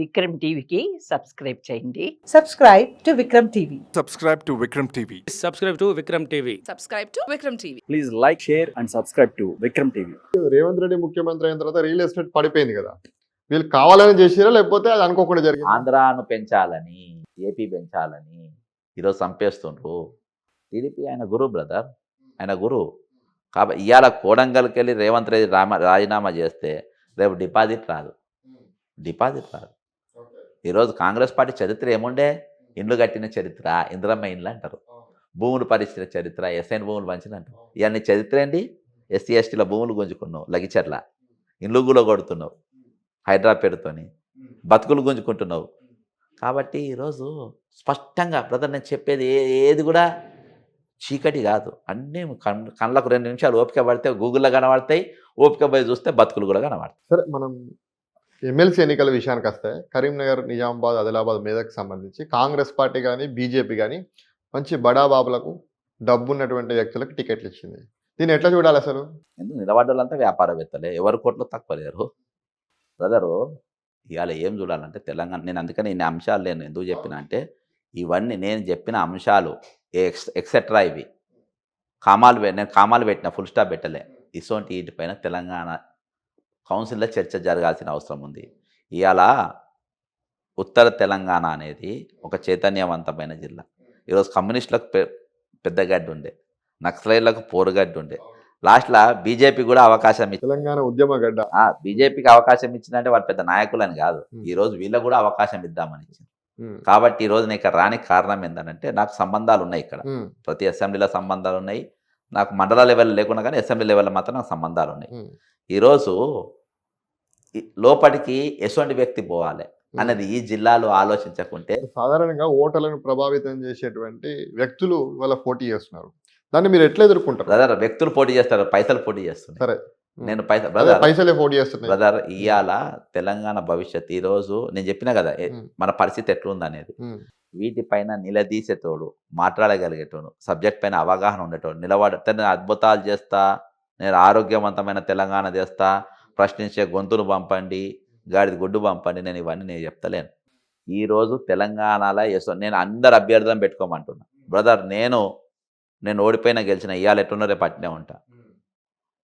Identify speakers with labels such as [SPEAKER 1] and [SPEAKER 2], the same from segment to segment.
[SPEAKER 1] విక్రమ్ టీవీకి సబ్స్క్రైబ్ చేయండి.
[SPEAKER 2] Subscribe to Vikram TV.
[SPEAKER 3] Subscribe to Vikram TV.
[SPEAKER 4] Subscribe to Vikram TV.
[SPEAKER 5] Subscribe to Vikram TV.
[SPEAKER 6] Please like, share and subscribe to Vikram TV.
[SPEAKER 7] Revanth Reddy ముఖ్యమంత్రి అయిన తర్వాత real estate పడిపోయింది కదా, వీళ్ళు కావాలని చేసిరా లేకపోతే అది అనుకోకుండా జరిగింది?
[SPEAKER 8] ఆంధ్రాను పెంచాలని, ఏపీ పెంచాలని ఈరోజు చంపేస్తుండ్రు. టీడీపీ ఆయన గురు బ్రదర్, ఆయన గురు. కాబట్టి ఇవాళ కోడంగల్కి వెళ్ళి రేవంత్ రెడ్డి రాజీనామా చేస్తే రేపు డిపాజిట్ రాదు. ఈరోజు కాంగ్రెస్ పార్టీ చరిత్ర ఏముండే? ఇండ్లు కట్టిన చరిత్ర, ఇందిరమ్మ ఇండ్లు అంటారు, భూములు పరిచిన చరిత్ర, ఎస్ఐన్ భూములు పంచిన అంటారు. ఇవన్నీ చరిత్ర ఏంటి? ఎస్సీ ఎస్టీల భూములు గుంజుకున్నావు, లగిచర్ల ఇండ్లు కూడా కొడుతున్నావు, హైదరాబాద్తోని బతుకులు గుంజుకుంటున్నావు. కాబట్టి ఈరోజు స్పష్టంగా బ్రదర్ నేను చెప్పేది ఏది కూడా చీకటి కాదు. అన్నీ కళ్ళకు 2 నిమిషాలు ఓపిక పడితే గూగుల్లో కనబడతాయి, ఓపిక పోయి చూస్తే బతుకులు కూడా కనబడతాయి.
[SPEAKER 7] సరే, మనం ఎమ్మెల్సీ ఎన్నికల విషయానికి వస్తే కరీంనగర్, నిజామాబాద్, ఆదిలాబాద్, మెదక్ సంబంధించి కాంగ్రెస్ పార్టీ కానీ బీజేపీ కానీ మంచి బడాబాబులకు డబ్బు ఉన్నటువంటి వ్యక్తులకు టికెట్లు ఇచ్చింది. దీన్ని ఎట్లా చూడాలి అసలు?
[SPEAKER 8] ఎందుకు నిలబడ్డోళ్ళంతా వ్యాపారవేత్తలే, ఎవరి కోట్లు తక్కువ లేరు బ్రదరు. ఇవాళ ఏం చూడాలంటే తెలంగాణ, నేను అందుకని ఇన్ని అంశాలు నేను ఎందుకు చెప్పిన అంటే ఇవన్నీ నేను చెప్పిన అంశాలు ఎక్సెట్రా ఇవి నేను కామాలు పెట్టిన, ఫుల్ స్టాప్ పెట్టలే. ఇసోంటి వీటిపైన తెలంగాణ కౌన్సిల్లో చర్చ జరగాల్సిన అవసరం ఉంది. ఇవాళ ఉత్తర తెలంగాణ అనేది ఒక చైతన్యవంతమైన జిల్లా. ఈరోజు కమ్యూనిస్టులకు పెద్ద గడ్డి ఉండే, నక్సలైట్లకు పోరుగడ్డి ఉండే, లాస్ట్లో బీజేపీ కూడా అవకాశం ఇచ్చింది.
[SPEAKER 7] తెలంగాణ ఉద్యమ గడ్డ.
[SPEAKER 8] బీజేపీకి అవకాశం ఇచ్చిందంటే వారు పెద్ద నాయకులని కాదు, ఈరోజు వీళ్ళకు కూడా అవకాశం ఇద్దామని ఇచ్చింది. కాబట్టి ఈరోజు నేను ఇక్కడ రానికి కారణం ఏంటంటే నాకు సంబంధాలు ఉన్నాయి. ఇక్కడ ప్రతి అసెంబ్లీలో సంబంధాలు ఉన్నాయి నాకు. మండల లెవెల్ లేకుండా కానీ అసెంబ్లీ లెవెల్లో మాత్రం నాకు సంబంధాలు ఉన్నాయి. ఈరోజు లోపలికి ఎటువంటి వ్యక్తి పోవాలి అనేది ఈ జిల్లాలో ఆలోచించకుంటే,
[SPEAKER 7] సాధారణంగా ఓటర్లను ప్రభావితం చేసేటువంటి వ్యక్తులు ఇవాళ పోటీ చేస్తున్నారు. దాన్ని మీరు ఎట్లా ఎదుర్కొంటారు?
[SPEAKER 8] బ్రదర్ వ్యక్తులు పోటీ చేస్తారు, పైసలు పోటీ చేస్తున్నారు.
[SPEAKER 7] సరే,
[SPEAKER 8] నేను
[SPEAKER 7] పైసలే పోటీ చేస్తున్నాయి
[SPEAKER 8] బ్రదర్. ఇవాళ తెలంగాణ భవిష్యత్ ఈరోజు నేను చెప్పిన కదా మన పరిస్థితి ఎట్లుంది అనేది. వీటిపైన నిలదీసేటోడు, మాట్లాడగలిగేటోడు, సబ్జెక్ట్ పైన అవగాహన ఉండేటోడు, నేను అద్భుతాలు చేస్తా, నేను ఆరోగ్యవంతమైన తెలంగాణ చేస్తా, ప్రశ్నించే గొంతులు పంపండి, గాడిది గుడ్డు పంపండి, నేను ఇవన్నీ నేను చెప్తలేను. ఈరోజు తెలంగాణలో నేను అందరు అభ్యర్థులను పెట్టుకోమంటున్నా బ్రదర్. నేను ఓడిపోయిన గెలిచిన ఇవాళ ఎట్లున్నా రేపు అట్నే ఉంటా.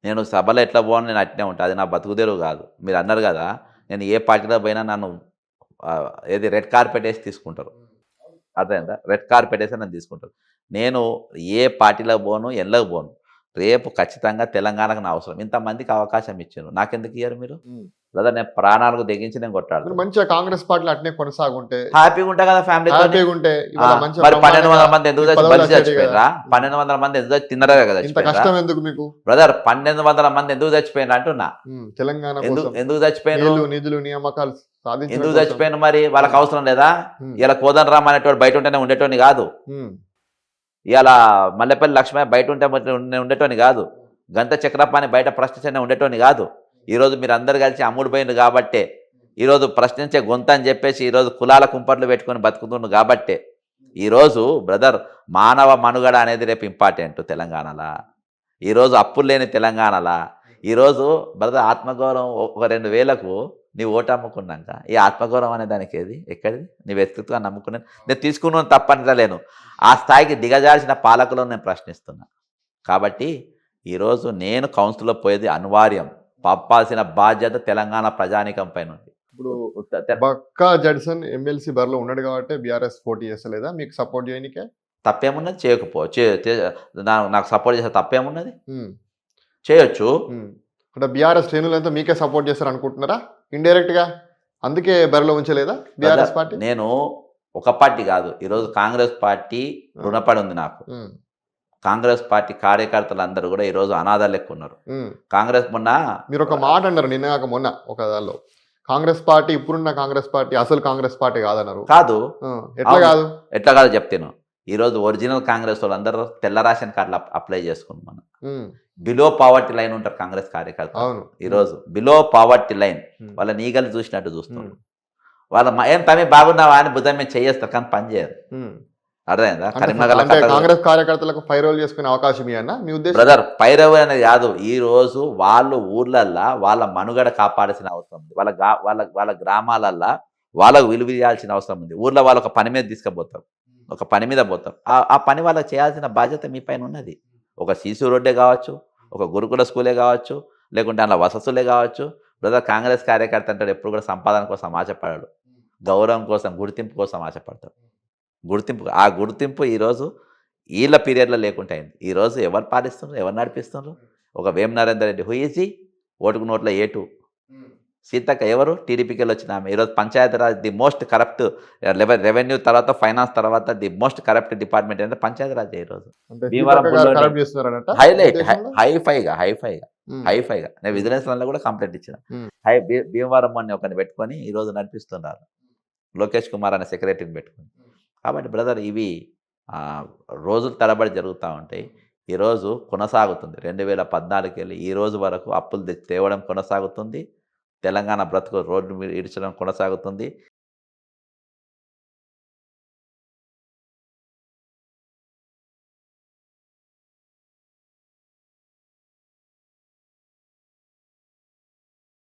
[SPEAKER 8] నేను సభలో ఎట్లా పోను నేను అట్నే ఉంటా. అది నా బతుకుదేరు కాదు. మీరు అన్నారు కదా నేను ఏ పార్టీలో పోయినా నన్ను రెడ్ కార్పెట్ వేసి తీసుకుంటారు. అర్థమైందా? రెడ్ కార్పెట్ వేసి నన్ను తీసుకుంటారు. నేను ఏ పార్టీలో పోను, ఎల్లకు పోను. రేపు ఖచ్చితంగా తెలంగాణకు నా అవసరం. ఇంతమందికి అవకాశం ఇచ్చారు, నాకెందుకు ఇయ్యారు మీరు బ్రదర్? నేను ప్రాణాలకు తెగించి నేను కొట్టాడు.
[SPEAKER 7] మంచిగా కాంగ్రెస్ పార్టీలో అట్నే కొనసాగుంటే
[SPEAKER 8] హ్యాపీగా ఉంటా కదా ఫ్యామిలీ. మరి 1200 మంది ఎందుకు చచ్చిపోయినరా? 1200 మంది ఎందుకు తిన్నరా కదా
[SPEAKER 7] ఎందుకు మీకు
[SPEAKER 8] బ్రదర్? 1200 మంది ఎందుకు చచ్చిపోయిన అంటున్నా.
[SPEAKER 7] తెలంగాణ
[SPEAKER 8] ఎందుకు చచ్చిపోయిన?
[SPEAKER 7] నిధులు నియామకాలు
[SPEAKER 8] ఎందుకు చచ్చిపోయిన? మరి వాళ్ళకి అవసరం లేదా? ఇలా కోదండరామ్ అనేటోడు బయట ఉంటేనే ఉండేటోని కాదు. ఇలా మల్లెపల్లి లక్ష్మయ్య బయట ఉంటే ఉండేటోని కాదు. గంత చక్రపాణి బయట ప్రశ్నించనే ఉండేటోని కాదు. ఈరోజు మీరు అందరు కలిసి అమ్ముడు పోయింది కాబట్టే ఈరోజు ప్రశ్నించే గొంత అని చెప్పేసి ఈరోజు కులాల కుంపట్లు పెట్టుకొని బతుకుతుండ్రు కాబట్టే ఈరోజు బ్రదర్ మానవ మనుగడ అనేది రేపు ఇంపార్టెంట్ తెలంగాణలో. ఈరోజు అప్పులు లేని తెలంగాణలో ఈరోజు బ్రదర్ ఆత్మగౌరవం ఒక 2000కు నీ ఓటు అమ్ముకున్నాక ఈ ఆత్మగౌరవం అనే దానికి ఏది ఎక్కడిది? నీ వ్యక్తిత్వాన్ని నమ్ముకున్నాను నేను తీసుకున్నాను తప్పనిలేను. ఆ స్థాయికి దిగజాల్సిన పాలకులను నేను ప్రశ్నిస్తున్నా. కాబట్టి ఈరోజు నేను కౌన్సిల్లో పోయేది అనివార్యం. పంపాల్సిన బాధ్యత తెలంగాణ ప్రజానీకం పైన ఉంది.
[SPEAKER 7] ఇప్పుడు బక్కా జడ్సన్ ఎమ్మెల్సీ బరిలో ఉన్నాడు కాబట్టి బీఆర్ఎస్ పోటీ చేస్తలేదా మీకు సపోర్ట్ చేయనికే?
[SPEAKER 8] తప్పేమున్నది? నాకు సపోర్ట్ చేసే తప్పేమున్నది? చేయొచ్చు.
[SPEAKER 7] అంటే బీఆర్ఎస్ శ్రేణులంతా మీకే సపోర్ట్ చేస్తారు అనుకుంటున్నారా ఇండైరెక్ట్ గా? అందుకే బరిలో ఉంచలేదా బీఆర్ఎస్ పార్టీ?
[SPEAKER 8] నేను ఒక పార్టీ కాదు, ఈరోజు కాంగ్రెస్ పార్టీ రుణపడి ఉంది నాకు. కాంగ్రెస్ పార్టీ కార్యకర్తలు అందరూ కూడా ఈరోజు అనాథాలు లెక్క ఉన్నారు. కాంగ్రెస్ మొన్న
[SPEAKER 7] మీరు ఒక మాట అన్నారు నిన్న కాక మొన్న ఒక దానిలో, కాంగ్రెస్ పార్టీ ఇప్పుడున్న కాంగ్రెస్ పార్టీ అసలు కాంగ్రెస్ పార్టీ కాదన్నారు.
[SPEAKER 8] కాదు. ఎట్లా కాదు చెప్తాను. ఈరోజు ఒరిజినల్ కాంగ్రెస్ వాళ్ళు అందరూ తెల్ల రేషన్ కార్డులు అప్లై చేసుకున్నాం. మనం బిలో పావర్టీ లైన్ ఉంటారు కాంగ్రెస్ కార్యకర్తలు. ఈరోజు బిలో పావర్టీ లైన్ వాళ్ళ నీగలు చూసినట్టు చూస్తున్నారు. వాళ్ళ ఏం తమే బాగున్నావా అని బుద్ధం మీద చేయేస్తారు కానీ పని చేయరు. అర్థమైందా? కరీంనగర్
[SPEAKER 7] కాంగ్రెస్ కార్యకర్తలకు పైరవులు చేసుకునే అవకాశం ఇవ్వనా మీ ఉద్దేశం?
[SPEAKER 8] బ్రదర్ పైరవు అనేది కాదు. ఈ రోజు వాళ్ళు ఊర్లల్లా వాళ్ళ మనుగడ కాపాడాల్సిన అవసరం ఉంది. వాళ్ళ గ్రామాలల్లా వాళ్ళకు విలువ ఇవ్వాల్సిన అవసరం ఉంది. ఊర్లో వాళ్ళు ఒక పని మీద తీసుకుపోతారు, ఒక పని మీద పోతారు. ఆ పని వాళ్ళకి చేయాల్సిన బాధ్యత మీ పైన ఉన్నది. ఒక సీసీ రోడ్డే కావచ్చు, ఒక గురుకుల స్కూలే కావచ్చు, లేకుంటే అందులో వసతులే కావచ్చు. బ్రదర్ కాంగ్రెస్ కార్యకర్త అంటాడు ఎప్పుడు కూడా సంపాదన కోసం ఆశపడాడు, గౌరవం కోసం, గుర్తింపు కోసం ఆశపడతాడు. ఆ గుర్తింపు ఈరోజు వీళ్ళ పీరియడ్లో లేకుండా అయింది. ఈరోజు ఎవరు పాలిస్తున్నారు, ఎవరు నడిపిస్తున్నారు? ఒక వేం నరేందర్ రెడ్డి హుయిజీ ఓటుకు నోట్ల ఏటు, సీతక్క ఎవరు? టీడీపీకి వచ్చిన ఆమె. ఈరోజు Panchayati Raj the most corrupt, revenue తర్వాత ఫైనాన్స్ తర్వాత ది మోస్ట్ కరప్ట్ డిపార్ట్మెంట్ అంటే పంచాయతీరాజ్. ఈరోజు హైలైట్ హైఫైగా నేను విజిలెన్స్ వల్ల కూడా కంప్లైంట్ ఇచ్చిన. భీమవరం అని ఒకరిని పెట్టుకొని ఈరోజు నడిపిస్తున్నారు, లోకేష్ కుమార్ అనే సెక్రటరీని పెట్టుకొని. కాబట్టి బ్రదర్ ఇవి రోజుల తరబడి జరుగుతూ ఉంటాయి. ఈరోజు కొనసాగుతుంది. 2014 వెళ్ళి ఈ రోజు వరకు అప్పులు తేవడం కొనసాగుతుంది. తెలంగాణ బ్రతుకు రోడ్డు మీద ఈడ్చడం కొనసాగుతుంది.